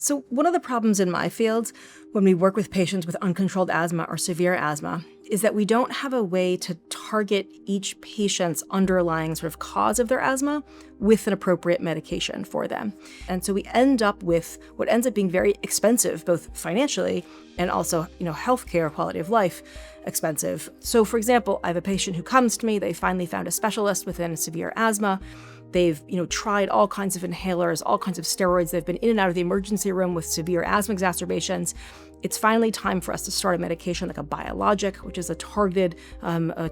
So one of the problems in my field when we work with patients with uncontrolled asthma or severe asthma is that we don't have a way to target each patient's underlying sort of cause of their asthma with an appropriate medication for them. And so we end up with what ends up being very expensive, both financially and also, healthcare, quality of life expensive. So for example, I have a patient who comes to me, they finally found a specialist within severe asthma. They've, tried all kinds of inhalers, all kinds of steroids. They've been in and out of the emergency room with severe asthma exacerbations. It's finally time for us to start a medication like a biologic, which is a targeted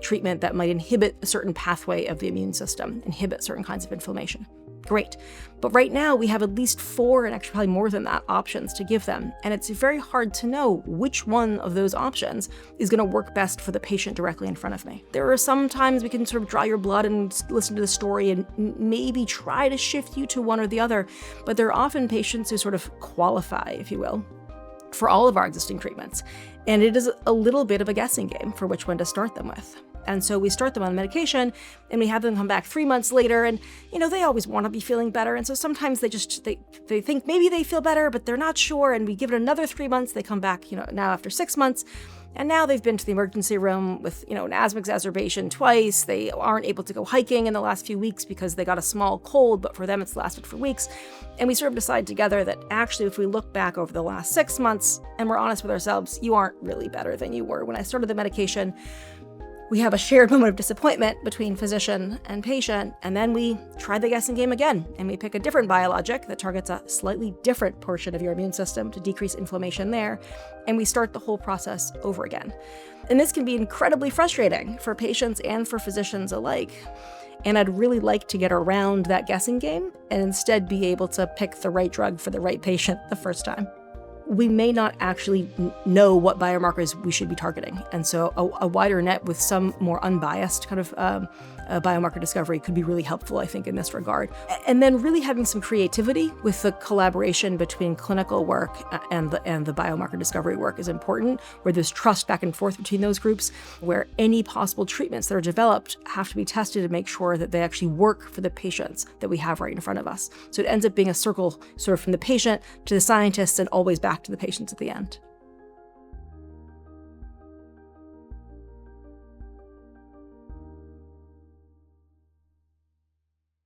treatment that might inhibit a certain pathway of the immune system, inhibit certain kinds of inflammation. Great. But right now we have at least 4, and actually probably more than that, options to give them. And it's very hard to know which one of those options is going to work best for the patient directly in front of me. There are some times we can sort of draw your blood and listen to the story and maybe try to shift you to one or the other. But there are often patients who sort of qualify, if you will, for all of our existing treatments. And it is a little bit of a guessing game for which one to start them with. And so we start them on medication and we have them come back 3 months later and, they always want to be feeling better. And so sometimes they think maybe they feel better, but they're not sure. And we give it another 3 months. They come back, now after 6 months. And now they've been to the emergency room with, an asthma exacerbation twice. They aren't able to go hiking in the last few weeks because they got a small cold, but for them it's lasted for weeks. And we sort of decide together that actually if we look back over the last 6 months and we're honest with ourselves, you aren't really better than you were when I started the medication. We have a shared moment of disappointment between physician and patient, and then we try the guessing game again, and we pick a different biologic that targets a slightly different portion of your immune system to decrease inflammation there, and we start the whole process over again. And this can be incredibly frustrating for patients and for physicians alike. And I'd really like to get around that guessing game and instead be able to pick the right drug for the right patient the first time. We may not actually know what biomarkers we should be targeting. And so a wider net with some more unbiased kind of biomarker discovery could be really helpful, I think, in this regard. And then really having some creativity with the collaboration between clinical work and the biomarker discovery work is important, where there's trust back and forth between those groups, where any possible treatments that are developed have to be tested to make sure that they actually work for the patients that we have right in front of us. So it ends up being a circle sort of from the patient to the scientists and always back to the patients at the end.